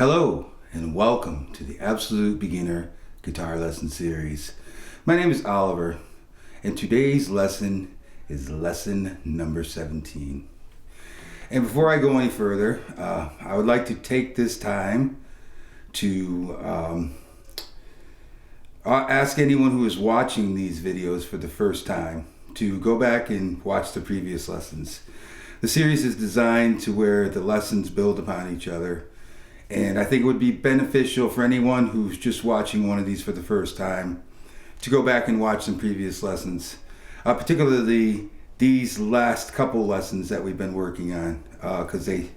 Hello and welcome to the Absolute Beginner Guitar Lesson Series. My name is Oliver and today's lesson is lesson number 17. And before I go any further, I would like to take this time to ask anyone who is watching these videos for the first time to go back and watch the previous lessons. The series is designed to where the lessons build upon each other. And I think it would be beneficial for anyone who's just watching one of these for the first time to go back and watch some previous lessons, particularly these last couple lessons that we've been working on, because they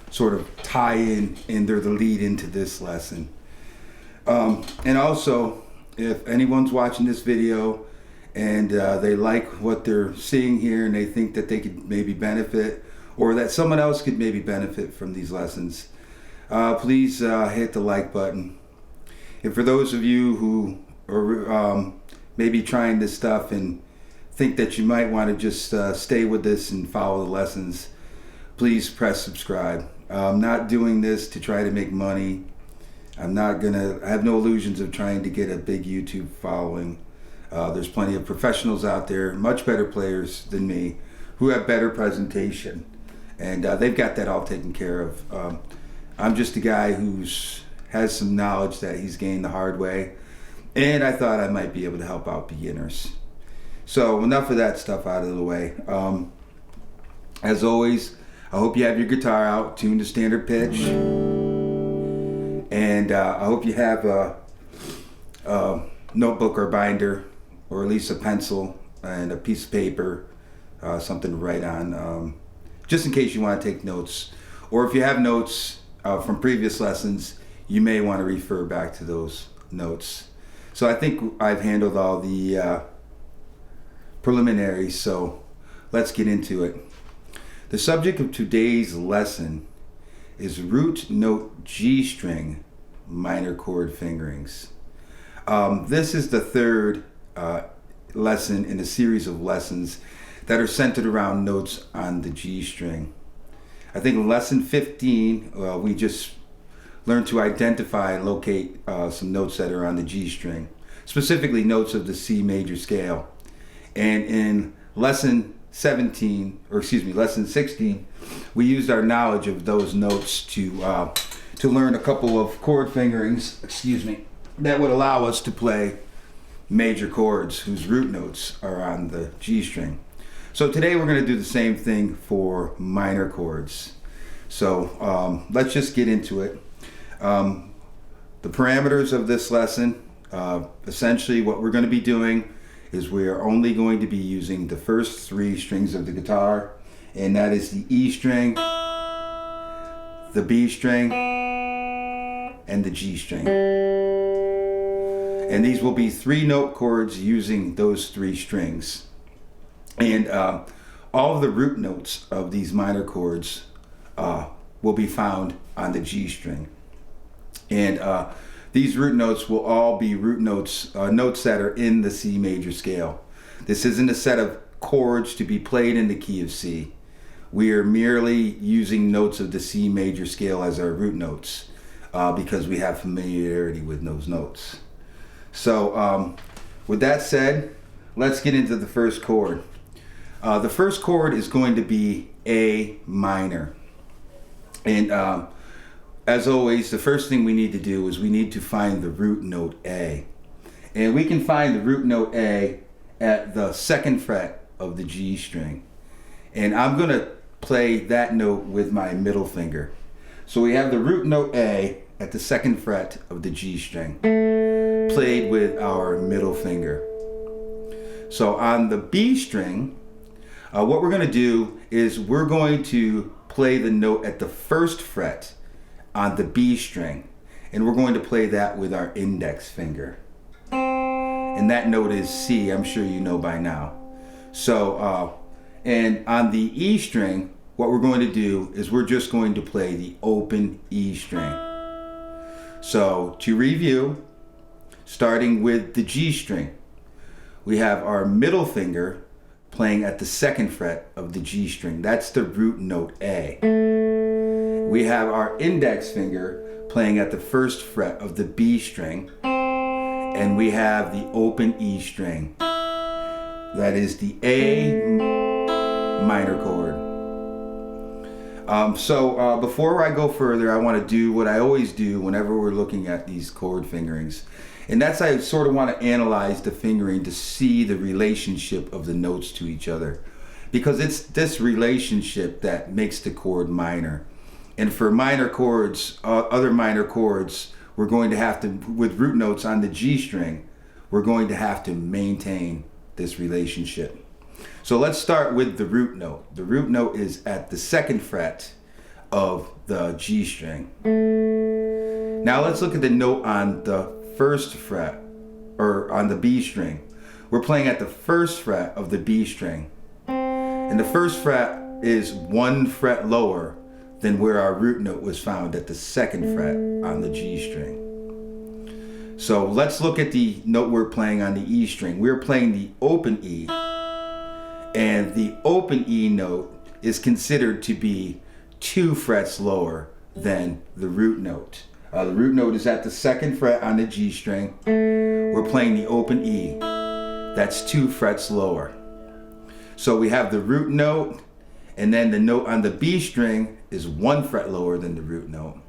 sort of tie in and they're the lead into this lesson. And also, if anyone's watching this video and they like what they're seeing here and they think that they could maybe benefit, or that someone else could maybe benefit from these lessons, please hit the like button. And for those of you who are maybe trying this stuff and think that you might want to just stay with this and follow the lessons, please press subscribe. I'm not doing this to try to make money. I have no illusions of trying to get a big YouTube following. There's plenty of professionals out there, much better players than me, who have better presentation. And they've got that all taken care of. I'm just a guy who has some knowledge that he's gained the hard way, and I thought I might be able to help out beginners. So enough of that stuff out of the way. As always, I hope you have your guitar out, tuned to standard pitch, and I hope you have a notebook or binder, or at least a pencil and a piece of paper, something to write on, just in case you want to take notes. Or if you have notes from previous lessons, you may want to refer back to those notes. So I think I've handled all the preliminaries, so let's get into it. The subject of today's lesson is root note G string minor chord fingerings. This is the third lesson in a series of lessons that are centered around notes on the G string. I think in lesson 15, we just learned to identify and locate some notes that are on the G string, specifically notes of the C major scale. And in lesson 16, we used our knowledge of those notes to learn a couple of chord fingerings, that would allow us to play major chords whose root notes are on the G string. So today we're going to do the same thing for minor chords. So let's just get into it. The parameters of this lesson, essentially what we're going to be doing is we are only going to be using the first three strings of the guitar, and that is the E string, the B string, and the G string. And these will be three note chords using those three strings. And all of the root notes of these minor chords will be found on the G string. And these root notes will all be root notes, notes that are in the C major scale. This isn't a set of chords to be played in the key of C. We are merely using notes of the C major scale as our root notes because we have familiarity with those notes. So with that said, let's get into the first chord. The first chord is going to be A minor. And as always, the first thing we need to do is we need to find the root note A. And we can find the root note A at the second fret of the G string. And I'm going to play that note with my middle finger. So we have the root note A at the second fret of the G string, played with our middle finger. So on the B string, what we're going to do is we're going to play the note at the first fret on the B string, and we're going to play that with our index finger. And that note is C, I'm sure you know by now. So, and on the E string, what we're going to do is we're just going to play the open E string. So to review, starting with the G string, we have our middle finger playing at the second fret of the G string. That's the root note A. We have our index finger playing at the first fret of the B string, and we have the open E string. That is the A minor chord. Before I go further, I want to do what I always do whenever we're looking at these chord fingerings. And that's I sort of want to analyze the fingering to see the relationship of the notes to each other. Because it's this relationship that makes the chord minor. And for minor chords, other minor chords, we're going to have to, with root notes on the G string, we're going to have to maintain this relationship. So let's start with the root note. The root note is at the second fret of the G string. Now let's look at the note on the first fret, or on the B string. We're playing at the first fret of the B string. And the first fret is 1 fret lower than where our root note was found at the second fret on the G string. So let's look at the note we're playing on the E string. We're playing the open E, and the open E note is considered to be 2 frets lower than the root note. The root note is at the second fret on the G string. We're playing the open E. That's 2 frets lower. So we have the root note, and then the note on the B string is 1 fret lower than the root note.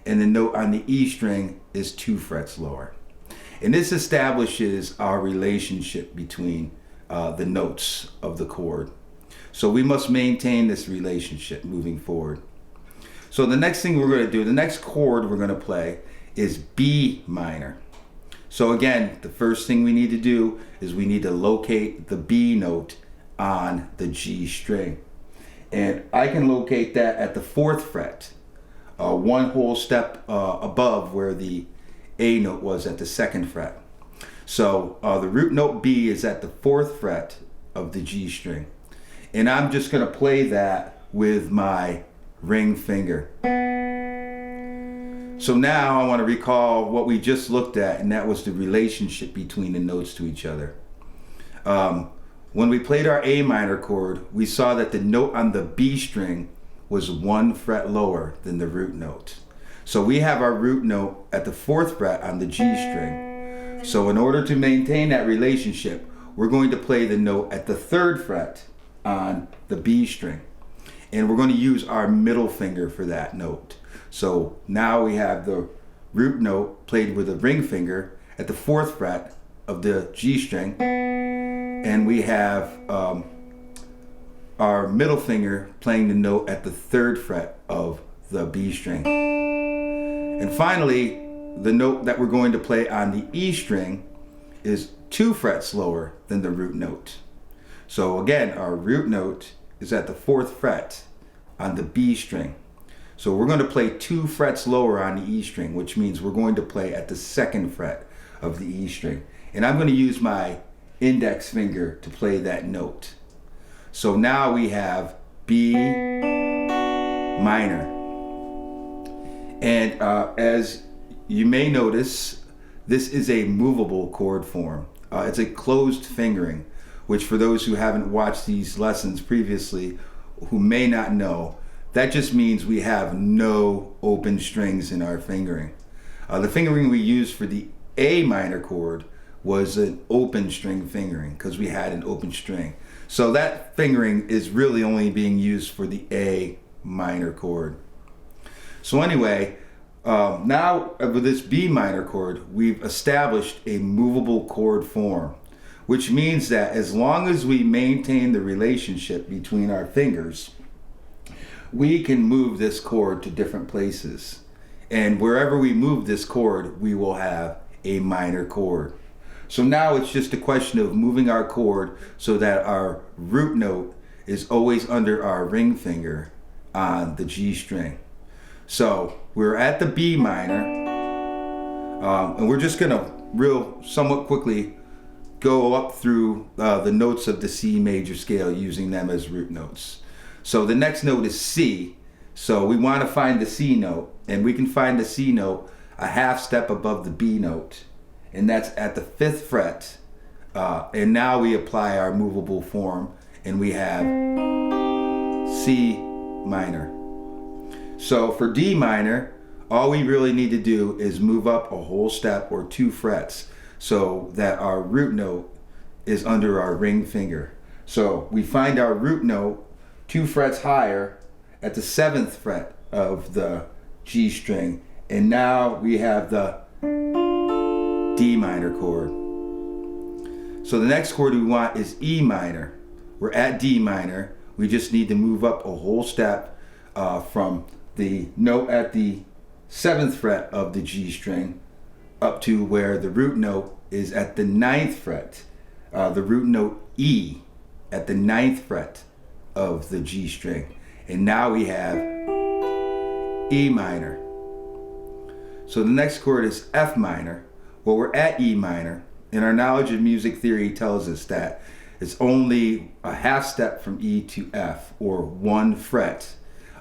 And the note on the E string is 2 frets lower. And this establishes our relationship between the notes of the chord. So we must maintain this relationship moving forward. So the next thing we're going to do, the next chord we're going to play is B minor. So again, the first thing we need to do is we need to locate the B note on the G string. And I can locate that at the 4th fret, 1 whole step above where the A note was at the 2nd fret. So the root note B is at the 4th fret of the G string. And I'm just going to play that with my ring finger. So now I want to recall what we just looked at, and that was the relationship between the notes to each other. When we played our A minor chord, we saw that the note on the B string was 1 fret lower than the root note. So we have our root note at the 4th fret on the G string. So in order to maintain that relationship, we're going to play the note at the 3rd fret on the B string. And we're going to use our middle finger for that note. So now we have the root note played with a ring finger at the 4th fret of the G string. And we have our middle finger playing the note at the 3rd fret of the B string. And finally, the note that we're going to play on the E string is 2 frets lower than the root note. So again, our root note is at the 4th fret on the B string. So we're going to play 2 frets lower on the E string, which means we're going to play at the 2nd fret of the E string. And I'm going to use my index finger to play that note. So now we have B minor. And as you may notice, this is a movable chord form. It's a closed fingering, which for those who haven't watched these lessons previously, who may not know, that just means we have no open strings in our fingering. The fingering we used for the A minor chord was an open string fingering because we had an open string. So that fingering is really only being used for the A minor chord. So anyway, now with this B minor chord, we've established a movable chord form, which means that as long as we maintain the relationship between our fingers, we can move this chord to different places. And wherever we move this chord, we will have a minor chord. So now it's just a question of moving our chord so that our root note is always under our ring finger on the G string. So we're at the B minor, and we're just gonna somewhat quickly go up through the notes of the C major scale using them as root notes. So the next note is C. So we want to find the C note, and we can find the C note a half step above the B note, and that's at the 5th fret. And now we apply our movable form, and we have C minor. So for D minor, all we really need to do is move up a whole step or 2 frets so that our root note is under our ring finger. So we find our root note 2 frets higher at the 7th fret of the G string, and now we have the D minor chord. So the next chord we want is E minor. We're at D minor. We just need to move up a whole step from the note at the 7th fret of the G string up to where the root note is at the 9th fret. The root note E at the 9th fret of the G string. And now we have E minor. So the next chord is F minor. Well, we're at E minor, and our knowledge of music theory tells us that it's only a half step from E to F, or 1 fret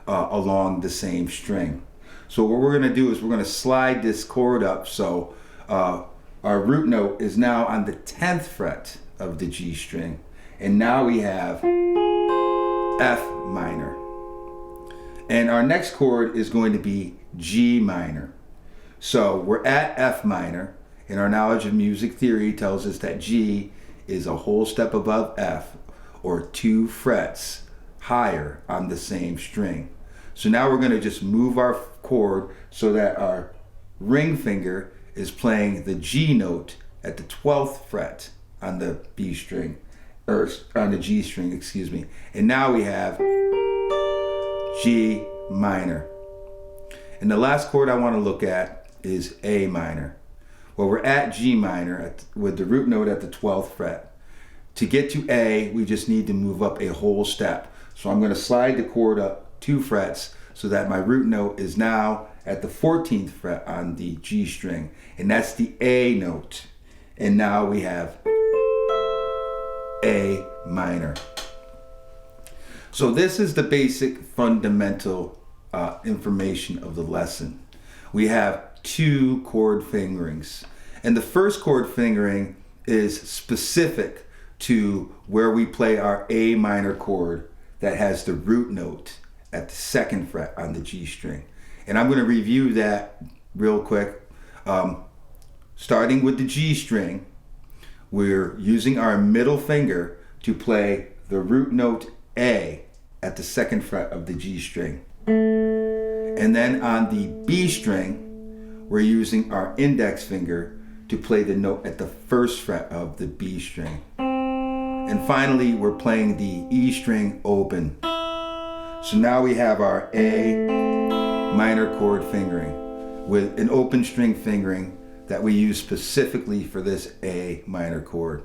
along the same string. So what we're going to do is we're going to slide this chord up so our root note is now on the 10th fret of the G string, and now we have F minor. And our next chord is going to be G minor. So we're at F minor, and our knowledge of music theory tells us that G is a whole step above F, or 2 frets higher on the same string. So now we're going to just move our chord so that our ring finger is playing the G note at the 12th fret on the B string, or on the G string, excuse me. And now we have G minor. And the last chord I want to look at is A minor. Well, we're at G minor with the root note at the 12th fret. To get to A, we just need to move up a whole step. So I'm going to slide the chord up 2 frets so that my root note is now at the 14th fret on the G string. And that's the A note. And now we have A minor. So this is the basic fundamental information of the lesson. We have 2 chord fingerings. And the first chord fingering is specific to where we play our A minor chord that has the root note at the 2nd fret on the G string. And I'm going to review that real quick. Starting with the G string, we're using our middle finger to play the root note A at the 2nd fret of the G string. And then on the B string, we're using our index finger to play the note at the 1st fret of the B string. And finally, we're playing the E string open. So now we have our A minor chord fingering with an open string fingering that we use specifically for this A minor chord.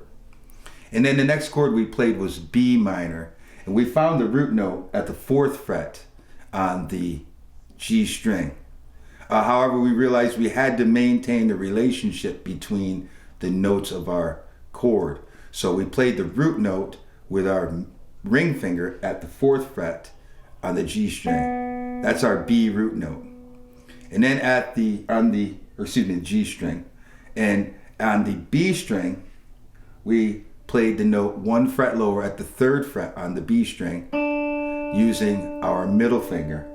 And then the next chord we played was B minor, and we found the root note at the 4th fret on the G string. However, we realized we had to maintain the relationship between the notes of our chord. So we played the root note with our ring finger at the 4th fret on the G string. That's our B root note. And then the G string. And on the B string, we played the note 1 fret lower at the 3rd fret on the B string using our middle finger.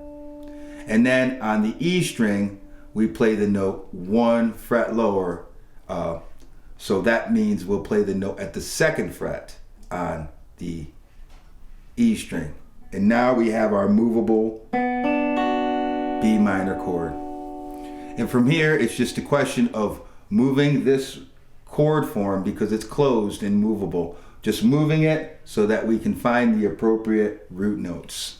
And then on the E string, we play the note 1 fret lower. So that means we'll play the note at the 2nd fret on the E string. And now we have our movable B minor chord. And from here, it's just a question of moving this chord form because it's closed and movable. Just moving it so that we can find the appropriate root notes.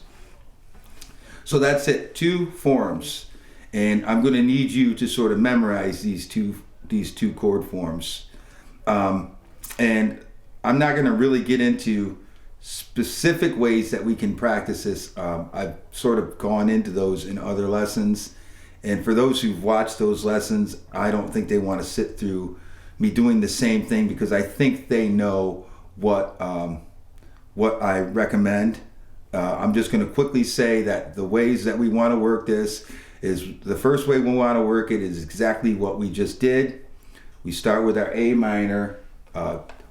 So that's it, 2 forms. And I'm going to need you to sort of memorize these two chord forms. And I'm not going to really get into specific ways that we can practice this. I've sort of gone into those in other lessons. And for those who've watched those lessons, I don't think they want to sit through me doing the same thing because I think they know what I recommend. I'm just going to quickly say that the ways that we want to work this is the first way we want to work it is exactly what we just did. We start with our A minor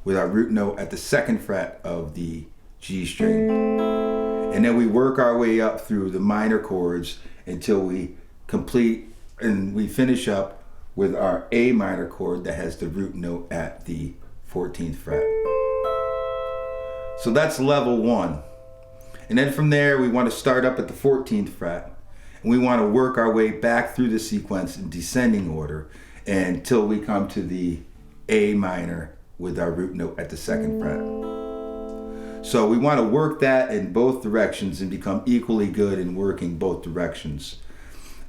with our root note at the 2nd fret of the G string. And then we work our way up through the minor chords until we complete and we finish up with our A minor chord that has the root note at the 14th fret. So that's level 1. And then from there, we want to start up at the 14th fret. And we want to work our way back through the sequence in descending order until we come to the A minor with our root note at the 2nd fret. So we want to work that in both directions and become equally good in working both directions.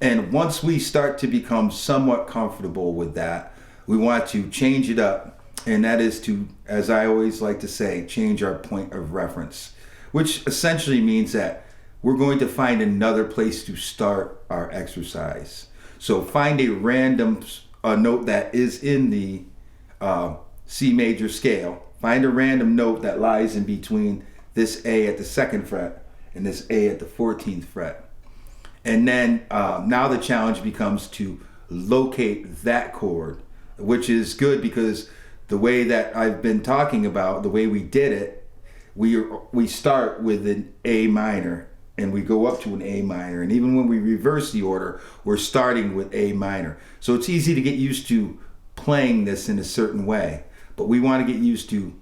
And once we start to become somewhat comfortable with that, we want to change it up. And that is to, as I always like to say, change our point of reference, which essentially means that we're going to find another place to start our exercise. So find a random note that is in the C major scale. Find a random note that lies in between this A at the 2nd fret and this A at the 14th fret. And then now the challenge becomes to locate that chord, which is good because the way that I've been talking about, the way we did it, we start with an A minor and we go up to an A minor. And even when we reverse the order, we're starting with A minor. So it's easy to get used to playing this in a certain way, but we want to get used to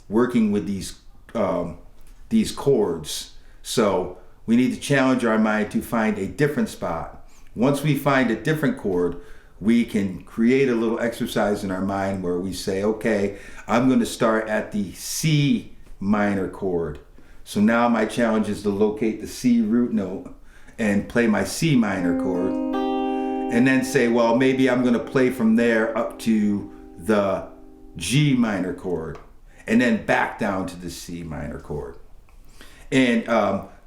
working with these chords. So we need to challenge our mind to find a different spot. Once we find a different chord, we can create a little exercise in our mind where we say, okay, I'm going to start at the C minor chord. So now my challenge is to locate the C root note and play my C minor chord. And then say, well, maybe I'm going to play from there up to the G minor chord. And then back down to the C minor chord. And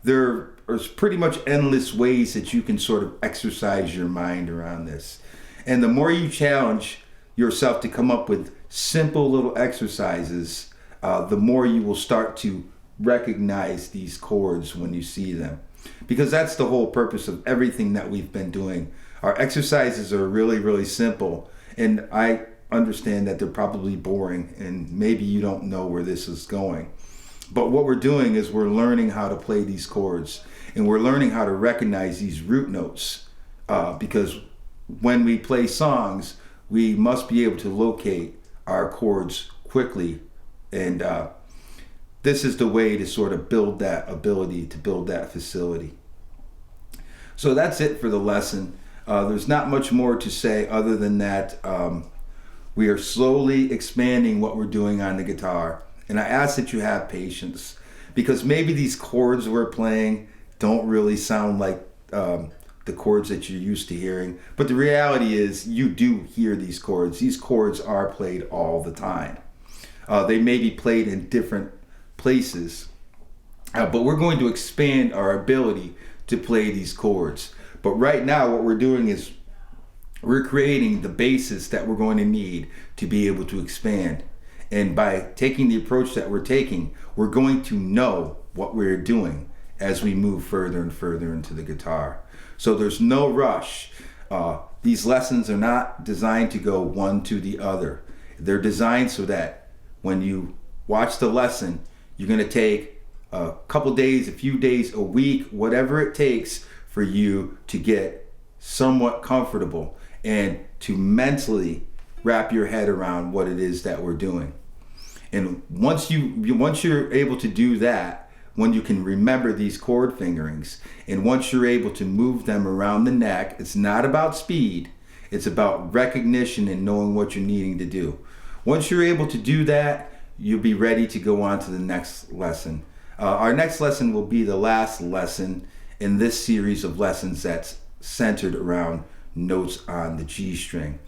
there's pretty much endless ways that you can sort of exercise your mind around this. And the more you challenge yourself to come up with simple little exercises, the more you will start to recognize these chords when you see them. Because that's the whole purpose of everything that we've been doing. Our exercises are really, really simple. And I understand that they're probably boring and maybe you don't know where this is going. But what we're doing is we're learning how to play these chords and we're learning how to recognize these root notes because when we play songs, we must be able to locate our chords quickly. And this is the way to sort of build that ability, to build that facility. So that's it for the lesson. There's not much more to say other than that we are slowly expanding what we're doing on the guitar. And I ask that you have patience because maybe these chords we're playing don't really sound like the chords that you're used to hearing. But the reality is you do hear these chords. These chords are played all the time. They may be played in different places, but we're going to expand our ability to play these chords. But right now what we're doing is we're creating the basis that we're going to need to be able to expand. And by taking the approach that we're taking, we're going to know what we're doing as we move further and further into the guitar. So there's no rush. These lessons are not designed to go one to the other. They're designed so that when you watch the lesson, you're going to take a couple days, a few days, a week, whatever it takes for you to get somewhat comfortable and to mentally wrap your head around what it is that we're doing. And once you're able to do that, when you can remember these chord fingerings, and once you're able to move them around the neck, it's not about speed, it's about recognition and knowing what you're needing to do. Once you're able to do that, you'll be ready to go on to the next lesson. Our next lesson will be the last lesson in this series of lessons that's centered around notes on the G string.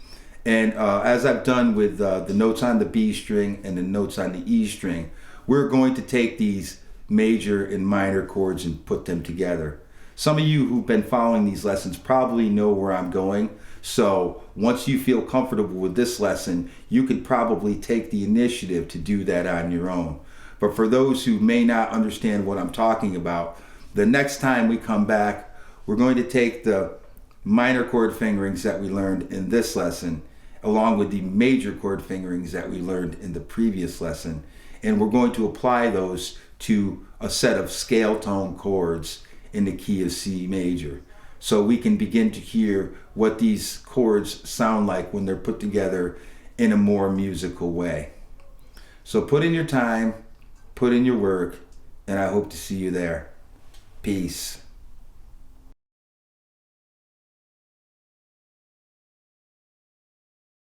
And as I've done with the notes on the B string and the notes on the E string, we're going to take these major and minor chords and put them together. Some of you who've been following these lessons probably know where I'm going. So once you feel comfortable with this lesson, you could probably take the initiative to do that on your own. But for those who may not understand what I'm talking about, the next time we come back, we're going to take the minor chord fingerings that we learned in this lesson, along with the major chord fingerings that we learned in the previous lesson. And we're going to apply those to a set of scale tone chords in the key of C major. so we can begin to hear what these chords sound like when they're put together in a more musical way. So put in your time, put in your work, and I hope to see you there. Peace.